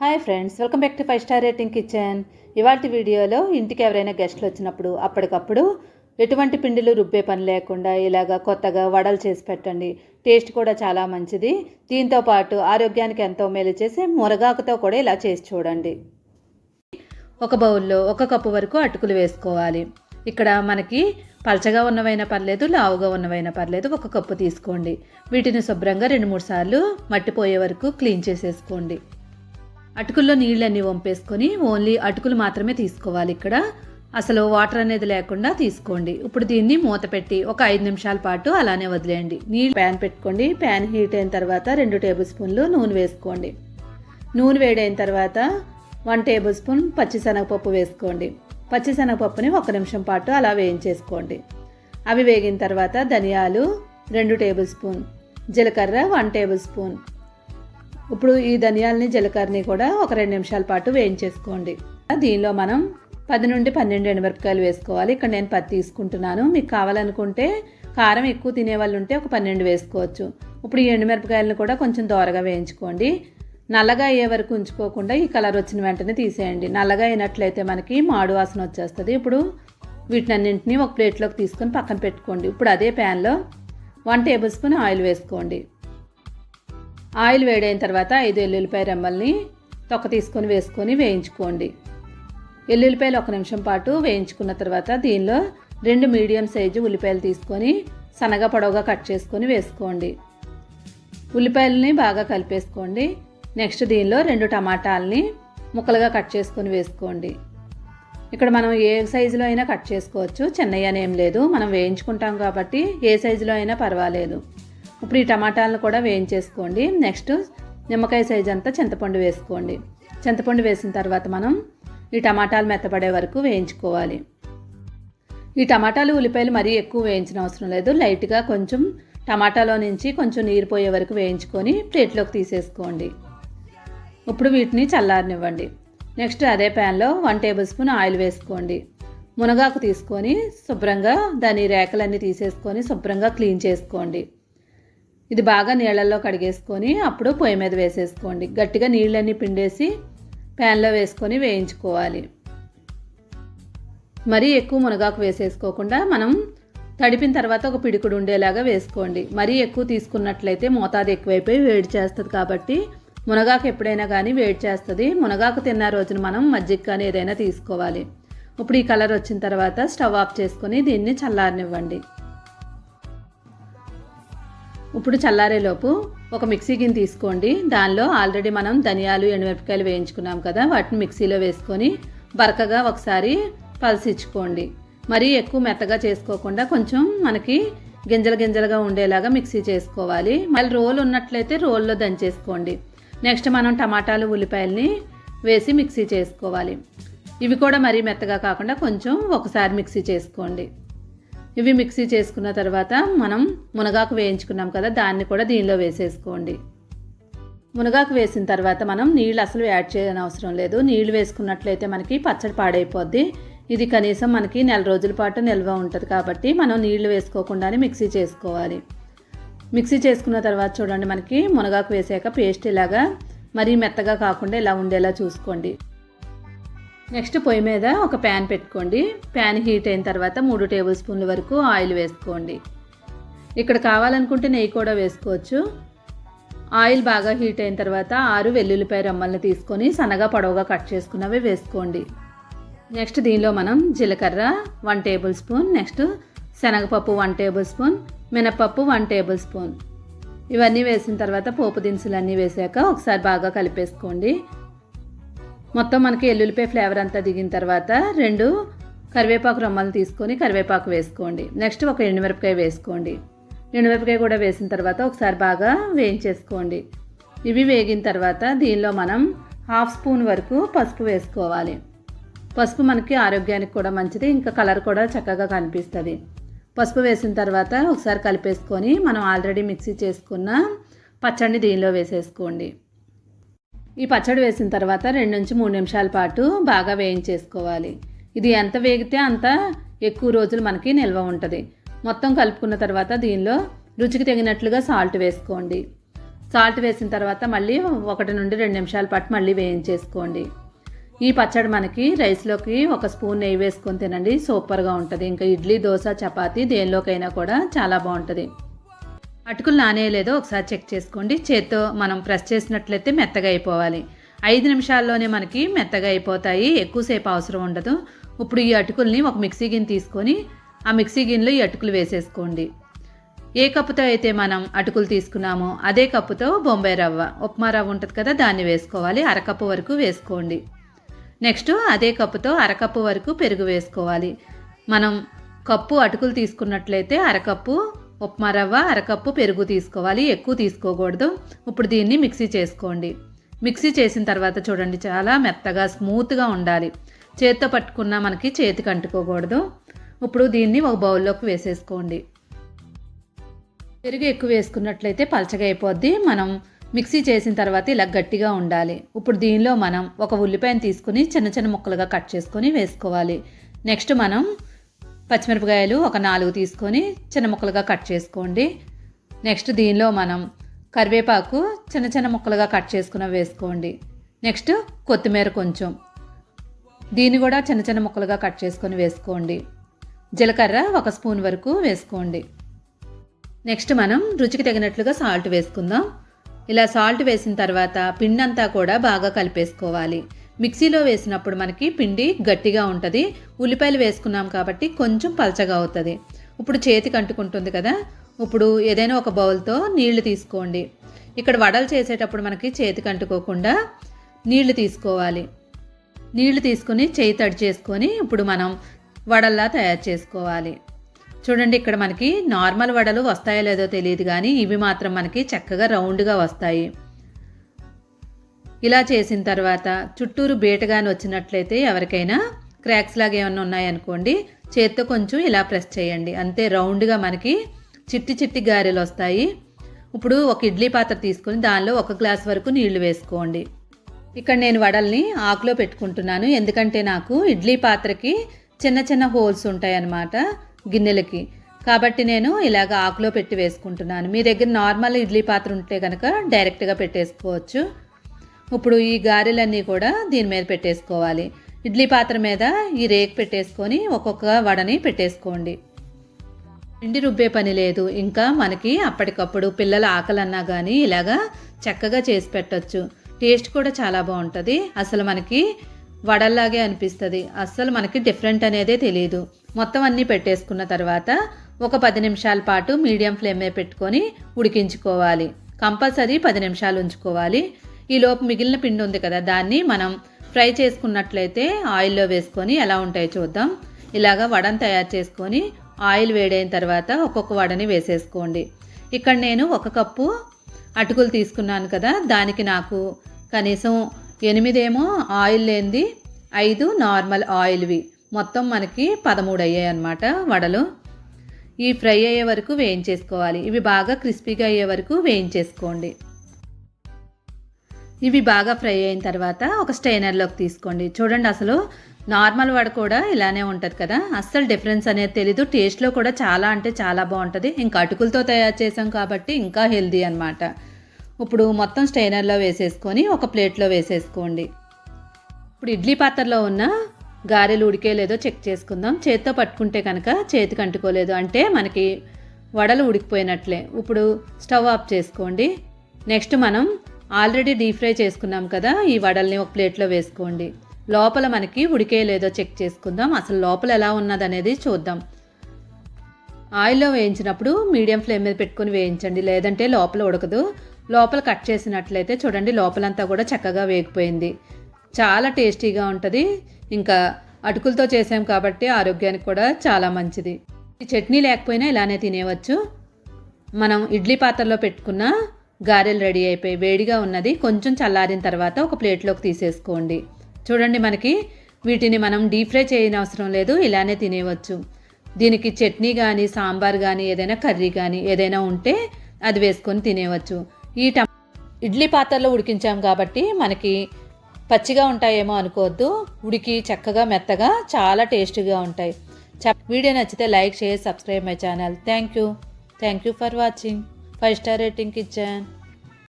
Hi friends, welcome back to 5 star rating kitchen. ఇవాల్టి వీడియోలో ఇంటికి ఎవరైనా గెస్ట్లు వచ్చినప్పుడు అప్పటికప్పుడు ఎటువంటి పిండిలు రుబ్బే పని లేకుండా ఇలాగా కొత్తగా వడలు చేసి పెట్టండి. టేస్ట్ కూడా చాలా మంచిది. దీంతో పాటు ఆరోగ్యానికి ఎంతో మేలు చేసే మునగాకుతో కూడా ఇలా చేసి చూడండి. ఒక బౌల్లో 1 కప్పు వరకు అటుకులు వేసుకోవాలి. ఇక్కడ మనకి పలచగా ఉన్నవైనా పర్లేదు, లావుగా ఉన్నవైనా పర్లేదు, 1 కప్పు తీసుకోండి. వీటిని శుభ్రంగా 2-3 సార్లు మట్టిపోయే వరకు క్లీన్ చేసేసుకోండి. అటుకుల్లో నీళ్ళన్నీ వంపేసుకొని ఓన్లీ అటుకులు మాత్రమే తీసుకోవాలి. ఇక్కడ అసలు వాటర్ అనేది లేకుండా తీసుకోండి. ఇప్పుడు దీన్ని మూత పెట్టి ఒక 5 నిమిషాల పాటు అలానే వదిలేయండి. నీళ్ళు ప్యాన్ పెట్టుకోండి. ప్యాన్ హీట్ అయిన తర్వాత 2 టేబుల్ స్పూన్లు నూనె వేసుకోండి. నూనె వేడైన తర్వాత 1 టేబుల్ స్పూన్ పచ్చిశనగపప్పు వేసుకోండి. పచ్చిశనగపప్పుని 1 నిమిషం పాటు అలా వేయించేసుకోండి. అవి వేగిన తర్వాత ధనియాలు 2 టేబుల్ స్పూన్, జీలకర్ర 1 టేబుల్ స్పూన్. ఇప్పుడు ఈ ధనియాలని జీలకర్రని కూడా ఒక 2 నిమిషాల పాటు వేయించేసుకోండి. దీనిలో మనం 10 నుండి 12 ఎండుమిరపకాయలు వేసుకోవాలి. ఇక్కడ నేను 10 తీసుకుంటున్నాను. మీకు కావాలనుకుంటే కారం ఎక్కువ తినేవాళ్ళు ఉంటే ఒక 12 వేసుకోవచ్చు. ఇప్పుడు ఈ ఎండుమిరపకాయలను కూడా కొంచెం దోరగా వేయించుకోండి. నల్లగా అయ్యే వరకు ఉంచుకోకుండా ఈ కలర్ వచ్చిన వెంటనే తీసేయండి. నల్లగా అయినట్లయితే మనకి మాడు వాసన వచ్చేస్తుంది. ఇప్పుడు వీటినన్నింటినీ ఒక ప్లేట్లోకి తీసుకొని పక్కన పెట్టుకోండి. ఇప్పుడు అదే ప్యాన్లో 1 టేబుల్ స్పూన్ ఆయిల్ వేసుకోండి. ఆయిల్ వేడైన తర్వాత 5 ఎల్లుల్లిపాయ రెమ్మల్ని తొక్క తీసుకొని వేసుకొని వేయించుకోండి. ఎల్లుల్లిపాయలు 1 నిమిషం పాటు వేయించుకున్న తర్వాత దీనిలో 2 మీడియం సైజు ఉల్లిపాయలు తీసుకొని సన్నగా పొడవుగా కట్ చేసుకొని వేసుకోండి. ఉల్లిపాయలని బాగా కలిపేసుకోండి. నెక్స్ట్ దీనిలో 2 టమాటాలని ముక్కలుగా కట్ చేసుకొని వేసుకోండి. ఇక్కడ మనం ఏ సైజులో అయినా కట్ చేసుకోవచ్చు, చిన్నవి అని ఏం లేదు. మనం వేయించుకుంటాం కాబట్టి ఏ సైజులో అయినా పర్వాలేదు. ఇప్పుడు ఈ టమాటాలను కూడా వేయించేసుకోండి. నెక్స్ట్ నిమ్మకాయ సైజు అంతా చింతపండు వేసుకోండి. చింతపండు వేసిన తర్వాత మనం ఈ టమాటాలు మెత్తపడే వరకు వేయించుకోవాలి. ఈ టమాటాలు ఉల్లిపాయలు మరీ ఎక్కువ వేయించిన అవసరం లేదు. లైట్గా కొంచెం టమాటాలో నుంచి కొంచెం నీరు పోయే వరకు వేయించుకొని ప్లేట్లోకి తీసేసుకోండి. ఇప్పుడు వీటిని చల్లారనివ్వండి. నెక్స్ట్ అదే ప్యాన్లో 1 టేబుల్ స్పూన్ ఆయిల్ వేసుకోండి. మునగాకు తీసుకొని శుభ్రంగా దాని రేకలన్నీ తీసేసుకొని శుభ్రంగా క్లీన్ చేసుకోండి. ఇది బాగా నీళ్ళల్లో కడిగేసుకొని అప్పుడు పొయ్యి మీద వేసేసుకోండి. గట్టిగా నీళ్ళన్నీ పిండేసి ప్యాన్లో వేసుకొని వేయించుకోవాలి. మరీ ఎక్కువ మునగాకు వేసేసుకోకుండా మనం తడిపిన తర్వాత ఒక పిడికుడు ఉండేలాగా వేసుకోండి. మరీ ఎక్కువ తీసుకున్నట్లయితే మోతాదు ఎక్కువైపోయి వేడి చేస్తుంది. కాబట్టి మునగాకు ఎప్పుడైనా కానీ వేడి చేస్తుంది. మునగాకు తిన్న రోజున మనం మజ్జిగ కానీ ఏదైనా తీసుకోవాలి. ఇప్పుడు ఈ కలర్ వచ్చిన తర్వాత స్టవ్ ఆఫ్ చేసుకొని దీన్ని చల్లారనివ్వండి. ఇప్పుడు చల్లారేలోపు ఒక మిక్సీ గిన్నె తీసుకోండి. దానిలో ఆల్రెడీ మనం ధనియాలు ఎండుమిరపకాయలు వేయించుకున్నాం కదా, వాటిని మిక్సీలో వేసుకొని బరకగా ఒకసారి పల్సిచ్చుకోండి. మరీ ఎక్కువ మెత్తగా చేసుకోకుండా కొంచెం మనకి గింజలుగా ఉండేలాగా మిక్సీ చేసుకోవాలి. మళ్ళీ రోల్ ఉన్నట్లయితే రోల్లో దంచేసుకోండి. నెక్స్ట్ మనం టమాటాలు ఉల్లిపాయలని వేసి మిక్సీ చేసుకోవాలి. ఇవి కూడా మరీ మెత్తగా కాకుండా కొంచెం ఒకసారి మిక్సీ చేసుకోండి. ఇవి మిక్సీ చేసుకున్న తర్వాత మనం మునగాకు వేయించుకున్నాం కదా, దాన్ని కూడా దీనిలో వేసేసుకోండి. మునగాకు వేసిన తర్వాత మనం నీళ్ళు అసలు యాడ్ చేయని అవసరం లేదు. నీళ్ళు వేసుకున్నట్లయితే మనకి పచ్చడి పాడైపోద్ది. ఇది కనీసం మనకి 1 రోజుల పాటు నిల్వ ఉంటుంది. కాబట్టి మనం నీళ్లు వేసుకోకుండానే మిక్సీ చేసుకోవాలి. మిక్సీ చేసుకున్న తర్వాత చూడండి, మనకి మునగాకు వేసాక పేస్ట్ ఇలాగా మరీ మెత్తగా కాకుండా ఇలా ఉండేలా చూసుకోండి. నెక్స్ట్ పొయ్యి మీద ఒక ప్యాన్ పెట్టుకోండి. ప్యాన్ హీట్ అయిన తర్వాత 3 టేబుల్ స్పూన్ల వరకు ఆయిల్ వేసుకోండి. ఇక్కడ కావాలనుకుంటే నెయ్యి కూడా వేసుకోవచ్చు. ఆయిల్ బాగా హీట్ అయిన తర్వాత 6 వెల్లుల్లిపాయ రెమ్మల్ని తీసుకొని సన్నగా పొడవుగా కట్ చేసుకున్నవి వేసుకోండి. నెక్స్ట్ దీనిలో మనం జీలకర్ర 1 టేబుల్ స్పూన్, నెక్స్ట్ శనగపప్పు 1 టేబుల్ స్పూన్, మినపప్పు 1 టేబుల్ స్పూన్ ఇవన్నీ వేసిన తర్వాత పోపు దినుసులన్నీ వేసాక ఒకసారి బాగా కలిపేసుకోండి. మొత్తం మనకి ఎల్లుల్లిపాయ ఫ్లేవర్ అంతా దిగిన తర్వాత 2 కరివేపాకు రెమ్మలు తీసుకొని కరివేపాకు వేసుకోండి. నెక్స్ట్ ఒక ఎండుమిరపకాయ వేసుకోండి. ఎండుమిరపకాయ కూడా వేసిన తర్వాత ఒకసారి బాగా వేయించేసుకోండి. ఇవి వేగిన తర్వాత దీనిలో మనం 1/2 స్పూన్ వరకు పసుపు వేసుకోవాలి. పసుపు మనకి ఆరోగ్యానికి కూడా మంచిది, ఇంకా కలర్ కూడా చక్కగా కనిపిస్తుంది. పసుపు వేసిన తర్వాత ఒకసారి కలిపేసుకొని మనం ఆల్రెడీ మిక్సీ చేసుకున్న పచ్చడిని దీనిలో వేసేసుకోండి. ఈ పచ్చడి వేసిన తర్వాత 2 నుంచి 3 నిమిషాల పాటు బాగా వేయించేసుకోవాలి. ఇది ఎంత వేగితే అంత ఎక్కువ రోజులు మనకి నిల్వ ఉంటుంది. మొత్తం కలుపుకున్న తర్వాత దీనిలో రుచికి తగినట్లుగా సాల్ట్ వేసుకోండి. సాల్ట్ వేసిన తర్వాత మళ్ళీ 1 నుండి 2 నిమిషాల పాటు మళ్ళీ వేయించేసుకోండి. ఈ పచ్చడి మనకి రైస్లోకి 1 స్పూన్ నెయ్యి వేసుకొని తినండి, సూపర్గా ఉంటుంది. ఇంకా ఇడ్లీ, దోశ, చపాతీ దేనిలోకైనా కూడా చాలా బాగుంటుంది. అటుకులు నానేయలేదో ఒకసారి చెక్ చేసుకోండి. చేత్తో మనం ప్రెస్ చేసినట్లయితే మెత్తగా అయిపోవాలి. 5 నిమిషాల్లోనే మనకి మెత్తగా అయిపోతాయి, ఎక్కువసేపు అవసరం ఉండదు. ఇప్పుడు ఈ అటుకుల్ని ఒక మిక్సీ గిన్నె తీసుకొని ఆ మిక్సీ గిన్నెలో ఈ అటుకులు వేసేసుకోండి. ఏ కప్పుతో అయితే మనం అటుకులు తీసుకున్నామో అదే కప్పుతో బొంబాయి రవ్వ, ఉప్మా రవ్వ ఉంటుంది కదా, దాన్ని వేసుకోవాలి. అరకప్పు వరకు వేసుకోండి. నెక్స్ట్ అదే కప్పుతో అరకప్పు వరకు పెరుగు వేసుకోవాలి. మనం కప్పు అటుకులు తీసుకున్నట్లయితే అరకప్పు ఉప్మా రవ్వ, అరకప్పు పెరుగు తీసుకోవాలి, ఎక్కువ తీసుకోకూడదు. ఇప్పుడు దీన్ని మిక్సీ చేసుకోండి. మిక్సీ చేసిన తర్వాత చూడండి, చాలా మెత్తగా స్మూత్గా ఉండాలి. చేతితో పట్టుకున్నా మనకి చేతికి అంటుకోకూడదు. ఇప్పుడు దీన్ని ఒక బౌల్లోకి వేసేసుకోండి. పెరుగు ఎక్కువ వేసుకున్నట్లయితే పలచగా అయిపోద్ది. మనం మిక్సీ చేసిన తర్వాత ఇలా గట్టిగా ఉండాలి. ఇప్పుడు దీనిలో మనం ఒక ఉల్లిపాయను తీసుకుని చిన్న చిన్న ముక్కలుగా కట్ చేసుకొని వేసుకోవాలి. నెక్స్ట్ మనం పచ్చిమిరపకాయలు ఒక 4 తీసుకొని చిన్న ముక్కలుగా కట్ చేసుకోండి. నెక్స్ట్ దీనిలో మనం కరివేపాకు చిన్న చిన్న ముక్కలుగా కట్ చేసుకుని వేసుకోండి. నెక్స్ట్ కొత్తిమీర కొంచెం, దీన్ని కూడా చిన్న చిన్న ముక్కలుగా కట్ చేసుకొని వేసుకోండి. జీలకర్ర 1 స్పూన్ వరకు వేసుకోండి. నెక్స్ట్ మనం రుచికి తగినట్లుగా సాల్ట్ వేసుకుందాం. ఇలా సాల్ట్ వేసిన తర్వాత పిండి అంతా కూడా బాగా కలిపేసుకోవాలి. మిక్సీలో వేసినప్పుడు మనకి పిండి గట్టిగా ఉంటుంది, ఉల్లిపాయలు వేసుకున్నాం కాబట్టి కొంచెం పలచగా అవుతుంది. ఇప్పుడు చేతికి అంటుకుంటుంది కదా, ఇప్పుడు ఏదైనా ఒక బౌల్తో నీళ్లు తీసుకోండి. ఇక్కడ వడలు చేసేటప్పుడు మనకి చేతికి అంటుకోకుండా నీళ్లు తీసుకోవాలి. నీళ్లు తీసుకొని చేయి తడి చేసుకొని ఇప్పుడు మనం వడల్లా తయారు చేసుకోవాలి. చూడండి, ఇక్కడ మనకి నార్మల్ వడలు వస్తాయో లేదో తెలియదు కానీ ఇవి మాత్రం మనకి చక్కగా రౌండ్గా వస్తాయి. ఇలా చేసిన తర్వాత చుట్టూరు బీటగాని వచ్చినట్లయితే ఎవరికైనా క్రాక్స్ లాగా ఏమైనా ఉన్నాయనుకోండి, చేత్తో కొంచెం ఇలా ప్రెస్ చేయండి. అంతే, రౌండ్గా మనకి చిట్టి చిట్టి గారెలు వస్తాయి. ఇప్పుడు ఒక ఇడ్లీ పాత్ర తీసుకొని దానిలో 1 గ్లాస్ వరకు నీళ్లు వేసుకోండి. ఇక్కడ నేను వడల్ని ఆకులో పెట్టుకుంటున్నాను, ఎందుకంటే నాకు ఇడ్లీ పాత్రకి చిన్న చిన్న హోల్స్ ఉంటాయన్నమాట గిన్నెలకి, కాబట్టి నేను ఇలాగ ఆకులో పెట్టి వేసుకుంటున్నాను. మీ దగ్గర నార్మల్ ఇడ్లీ పాత్ర ఉంటే కనుక డైరెక్ట్గా పెట్టేసుకోవచ్చు. ఇప్పుడు ఈ గారెలన్నీ కూడా దీని మీద పెట్టేసుకోవాలి. ఇడ్లీ పాత్ర మీద ఈ రేకు పెట్టేసుకొని ఒక్కొక్క వడని పెట్టేసుకోండి. పిండి రుబ్బే పని లేదు. ఇంకా మనకి అప్పటికప్పుడు పిల్లల ఆకలన్నా కానీ ఇలాగా చక్కగా చేసి పెట్టచ్చు. టేస్ట్ కూడా చాలా బాగుంటుంది. అసలు మనకి వడల్లాగే అనిపిస్తుంది, అస్సలు మనకి డిఫరెంట్ అనేదే తెలియదు. మొత్తం అన్నీ పెట్టేసుకున్న తర్వాత ఒక 10 నిమిషాల పాటు మీడియం ఫ్లేమ్ మీద పెట్టుకొని ఉడికించుకోవాలి. కంపల్సరీ 10 నిమిషాలు ఉంచుకోవాలి. ఈలోపు మిగిలిన పిండి ఉంది కదా, దాన్ని మనం ఫ్రై చేసుకున్నట్లయితే ఆయిల్లో వేసుకొని ఎలా ఉంటాయో చూద్దాం. ఇలాగా వడను తయారు చేసుకొని ఆయిల్ వేడైన తర్వాత ఒక్కొక్క వడని వేసేసుకోండి. ఇక్కడ నేను 1 కప్పు అటుకులు తీసుకున్నాను కదా, దానికి నాకు కనీసం 8 ఏమో ఆయిల్ లేనిది, 5 నార్మల్ ఆయిల్వి, మొత్తం మనకి 13 అయ్యాయి అన్నమాట వడలు. ఈ ఫ్రై అయ్యే వరకు వేయించేసుకోవాలి. ఇవి బాగా క్రిస్పీగా అయ్యే వరకు వేయించేసుకోండి. ఇవి బాగా ఫ్రై అయిన తర్వాత ఒక స్టైనర్లోకి తీసుకోండి. చూడండి, అసలు నార్మల్ వడ కూడా ఇలానే ఉంటుంది కదా, అస్సలు డిఫరెన్స్ అనేది తెలీదు. టేస్ట్లో కూడా చాలా అంటే చాలా బాగుంటుంది. ఇంకా అటుకులతో తయారు చేసాం కాబట్టి ఇంకా హెల్దీ అన్నమాట. ఇప్పుడు మొత్తం స్టైనర్లో వేసేసుకొని ఒక ప్లేట్లో వేసేసుకోండి. ఇప్పుడు ఇడ్లీ పాత్రలో ఉన్న గారెలు ఉడికే లేదో చెక్ చేసుకుందాం. చేత్తో పట్టుకుంటే కనుక చేతికి అంటుకోలేదు అంటే మనకి వడలు ఉడికిపోయినట్లే. ఇప్పుడు స్టవ్ ఆఫ్ చేసుకోండి. నెక్స్ట్ మనం ఆల్రెడీ డీప్ ఫ్రై చేసుకున్నాం కదా, ఈ వడల్ని ఒక ప్లేట్లో వేసుకోండి. లోపల మనకి ఉడికే లేదో చెక్ చేసుకుందాం. అసలు లోపల ఎలా ఉన్నదనేది చూద్దాం. ఆయిల్లో వేయించినప్పుడు మీడియం ఫ్లేమ్ మీద పెట్టుకొని వేయించండి, లేదంటే లోపల ఉడకదు. లోపల కట్ చేసినట్లయితే చూడండి, లోపలంతా కూడా చక్కగా వేగిపోయింది. చాలా టేస్టీగా ఉంటుంది. ఇంకా అటుకులతో చేసాం కాబట్టి ఆరోగ్యానికి కూడా చాలా మంచిది. ఈ చట్నీ లేకపోయినా ఇలానే తినేవచ్చు. మనం ఇడ్లీ పాత్రలో పెట్టుకున్న గారెలు రెడీ అయిపోయి వేడిగా ఉన్నది. కొంచెం చల్లారిన తర్వాత ఒక ప్లేట్లోకి తీసేసుకోండి. చూడండి, మనకి వీటిని మనం డీప్ ఫ్రై చేయనవసరం లేదు, ఇలానే తినేవచ్చు. దీనికి చట్నీ కానీ సాంబార్ కానీ ఏదైనా కర్రీ కానీ ఏదైనా ఉంటే అది వేసుకొని తినేవచ్చు. ఈ ఇడ్లీ పాత్రలో ఉడికించాం కాబట్టి మనకి పచ్చిగా ఉంటాయేమో అనుకోవద్దు, ఉడికి చక్కగా మెత్తగా చాలా టేస్టీగా ఉంటాయి. వీడియో నచ్చితే like, share, subscribe my channel. Thank you for watching. 5 star rating ఇచ్చాను.